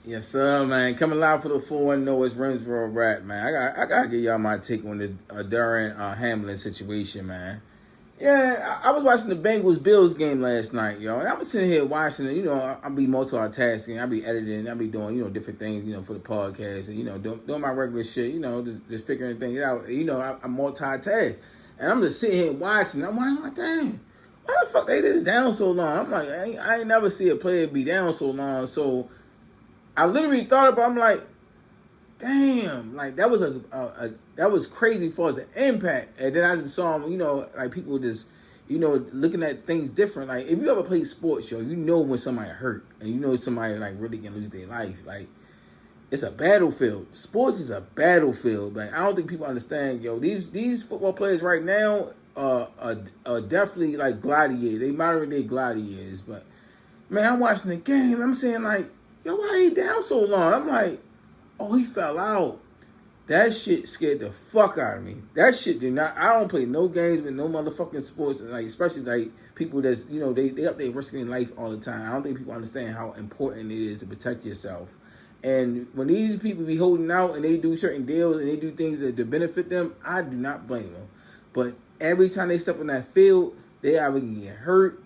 Yes, sir, man. Coming live for the 4-0 is Rinsboro Rap, man. I gotta give y'all my take on this Darren Hamlin situation, man. Yeah, I was watching the Bengals Bills game last night, yo, and I was sitting here watching it. I be multitasking, I be editing, I be doing different things, for the podcast, and doing my regular shit, just figuring things out. I'm multitask, and I'm just sitting here watching. I'm like, damn, why the fuck they this down so long? I'm like, I ain't never see a player be down so long, so. I literally thought about. I'm like, damn, like that was that was crazy for the impact. And then I just saw them, like people just, looking at things different. Like if you ever play sports, yo, you know when somebody hurt and somebody like really can lose their life. Like it's a battlefield. Sports is a battlefield. Like I don't think people understand, yo. These football players right now are definitely like gladiators. They modern day gladiators. But man, I'm watching the game. I'm saying like. Yo, why he down so long? I'm like, oh, he fell out. That shit scared the fuck out of me. That shit did not. I don't play no games with no motherfucking sports, like especially like people that's they up there risking life all the time. I don't think people understand how important it is to protect yourself. And when these people be holding out and they do certain deals and they do things that to benefit them, I do not blame them. But every time they step on that field, they either can get hurt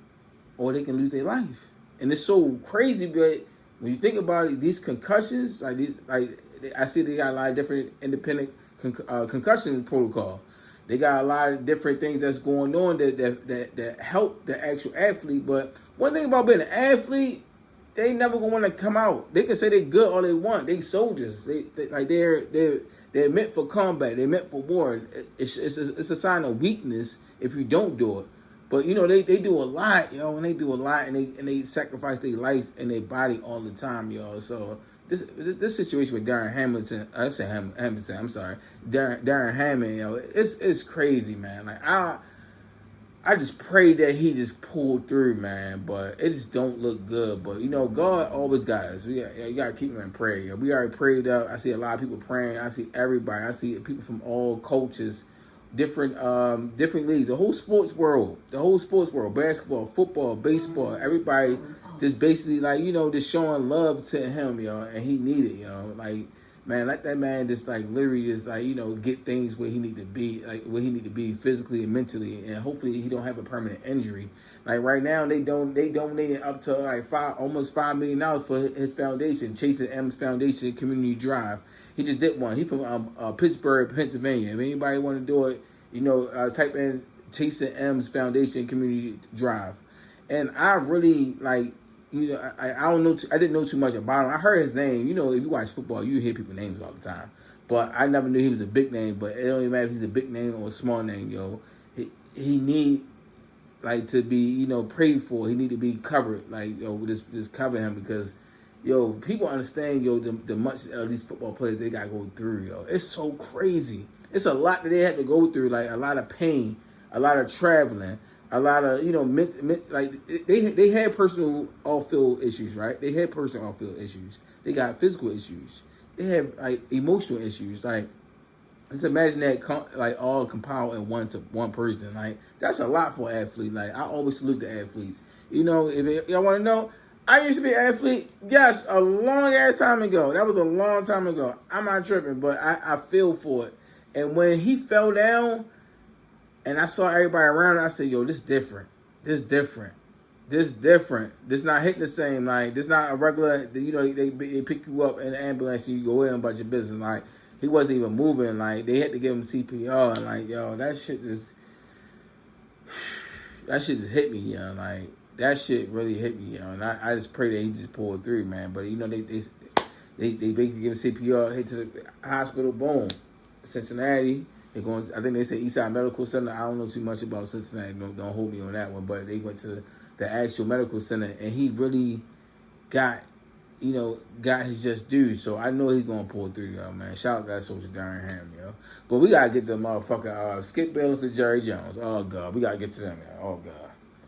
or they can lose their life. And it's so crazy, but. When you think about it, these concussions, I see they got a lot of different independent concussion protocol. They got a lot of different things that's going on that help the actual athlete. But one thing about being an athlete, they never gonna want to come out. They can say they're good all they want. They soldiers. They're meant for combat. They're meant for war. It's a sign of weakness if you don't do it. But they do a lot, and they do a lot, and they sacrifice their life and their body all the time, So this situation with Darren Hamilton, Hamilton, I'm sorry, Darren Hamlin, it's crazy, man. Like I just pray that he just pulled through, man. But it just don't look good. But God always got us. You gotta keep him in prayer. We already prayed up. I see a lot of people praying. I see everybody. I see people from all cultures. Different leagues, the whole sports world, basketball, football, baseball, everybody just basically like, just showing love to him, and he needed, like, man, let that man just like literally just like, get things where he need to be, like where he need to be physically and mentally, and hopefully he don't have a permanent injury. Like right now they donated up to like almost $5 million for his foundation, Chasing M's Foundation Community Drive. He just did one. He from Pittsburgh, Pennsylvania. If anybody want to do it, type in Chasing M's Foundation Community Drive. And I really like, I don't know. I didn't know too much about him. I heard his name. If you watch football, you hear people's names all the time. But I never knew he was a big name. But it don't even matter if he's a big name or a small name, He need like to be, prayed for. He need to be covered. Like, just cover him because. People understand, the much of these football players they gotta go through, It's so crazy. It's a lot that they had to go through, like a lot of pain, a lot of traveling, a lot of, like they had personal off-field issues, right? They had personal off-field issues. They got physical issues. They have like emotional issues. Like, just imagine that like all compiled in one person. Like that's a lot for an athlete. Like I always salute the athletes. If y'all want to know. I used to be an athlete, yes, a long-ass time ago. That was a long time ago. I'm not tripping, but I feel for it. And when he fell down and I saw everybody around, I said, yo, this different. This different. This not hitting the same. Like, this not a regular, they pick you up in the ambulance and you go in about your business. Like, he wasn't even moving. Like, they had to give him CPR. And, like, yo, that shit just hit me, like. That shit really hit me, and I just pray that he just pulled through, man. But they basically give him CPR, hit to the hospital, boom, Cincinnati. They're going. I think they say Eastside Medical Center. I don't know too much about Cincinnati. Don't hold me on that one. But they went to the actual medical center, and he really got his just due. So I know he's gonna pull through, man. Shout out to that soldier Darren Ham, But we gotta get the motherfucker Skip Bayless and Jerry Jones. Oh God, we gotta get to them, man. Oh God.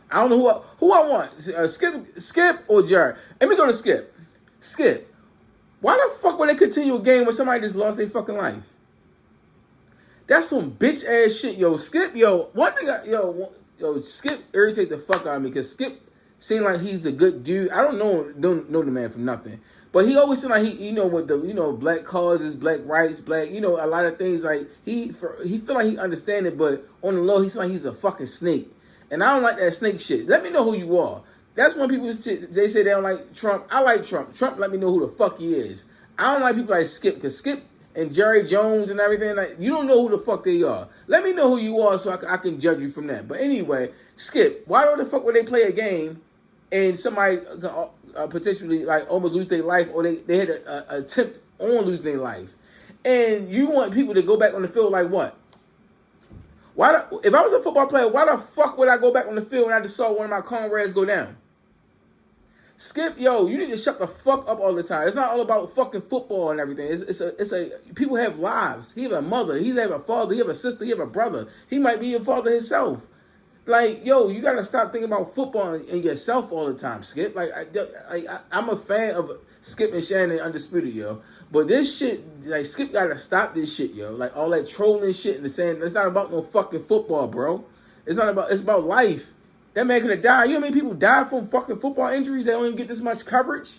I don't know who I want. Skip or Jared. Let me go to Skip. Skip. Why the fuck would they continue a game when somebody just lost their fucking life? That's some bitch ass shit, Skip, one thing, Skip irritates the fuck out of me because Skip seem like he's a good dude. I don't know the man from nothing, but he always seem like he, with the, black causes, black rights, black, a lot of things. Like he feel like he understand it, but on the low, he seem like he's a fucking snake, and I don't like that snake shit. Let me know who you are. That's when people they say they don't like Trump. I like Trump. Trump let me know who the fuck he is. I don't like people like Skip, because Skip and Jerry Jones and everything, like, you don't know who the fuck they are. Let me know who you are so I can judge you from that. But anyway, Skip, why the fuck would they play a game and somebody potentially like almost lose their life, or they had an attempt on losing their life, and you want people to go back on the field like what? If I was a football player, why the fuck would I go back on the field when I just saw one of my comrades go down? Skip, yo, you need to shut the fuck up all the time. It's not all about fucking football and everything. It's a people have lives. He have a mother. He have a father. He have a sister. He have a brother. He might be your father himself. Like, yo, you gotta stop thinking about football and yourself all the time, Skip. I'm a fan of Skip and Shannon Undisputed, yo. But this shit, like, Skip gotta stop this shit, yo. Like, all that trolling shit and the saying, it's not about no fucking football, bro. It's about life. That man could have died. You know how many people died from fucking football injuries that don't even get this much coverage?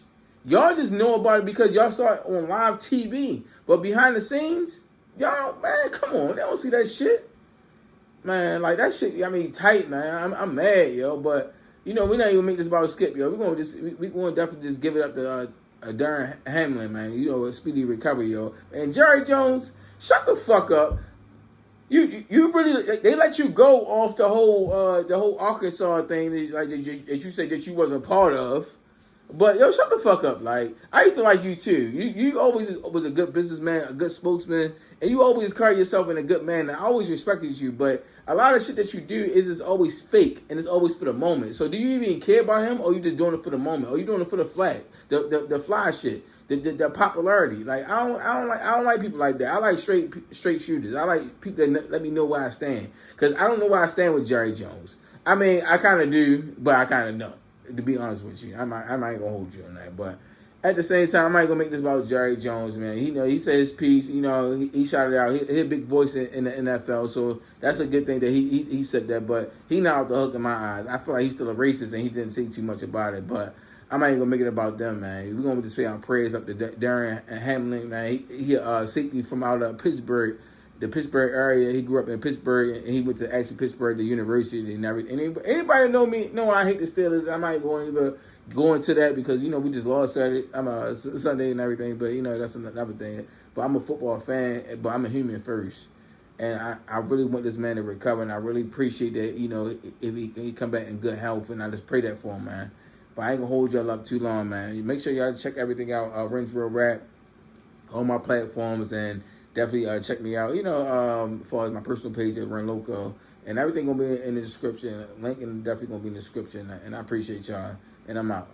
Y'all just know about it because y'all saw it on live TV. But behind the scenes, y'all, man, come on. They don't see that shit. Man, like, that shit, tight, man. I'm mad, yo. But, we're not even gonna make this about Skip, yo. We're gonna definitely just give it up to Damar Hamlin, man. A speedy recovery, yo. And Jerry Jones, shut the fuck up. You really, they let you go off the whole Arkansas thing that you say that you wasn't part of. But yo, shut the fuck up. Like, I used to like you too. You always was a good businessman, a good spokesman, and you always carry yourself in a good manner. I always respected you, but a lot of shit that you do is always fake and it's always for the moment. So do you even care about him, or you just doing it for the moment, or you doing it for the flag, the fly shit? The popularity, like I don't like people like that. I like straight shooters. I like people that let me know where I stand, because I don't know where I stand with Jerry Jones. I kind of do, but I kind of don't. To be honest with you, I might gonna hold you on that. But at the same time, I might gonna make this about Jerry Jones, man. He said his piece. He shot it out. He a big voice in the NFL, so that's a good thing that he said that. But he not out the hook in my eyes. I feel like he's still a racist, and he didn't say too much about it, but I'm not even gonna make it about them, man. We're gonna just pay our prayers up to Damar Hamlin, man. He safety from out of Pittsburgh, the Pittsburgh area. He grew up in Pittsburgh, and he went to Pittsburgh, the university, and everything. Anybody know me? No, I hate the Steelers. I might go into that because we just lost Saturday. Sunday and everything, but that's another thing. But I'm a football fan, but I'm a human first. And I really want this man to recover, and I really appreciate that, if he come back in good health, and I just pray that for him, man. But I ain't gonna hold y'all up too long, man. Make sure y'all check everything out. Rin Rap on my platforms, and definitely check me out. As far as my personal page at Rin Loco, and everything gonna be in the description. Link and definitely gonna be in the description. And I appreciate y'all. And I'm out.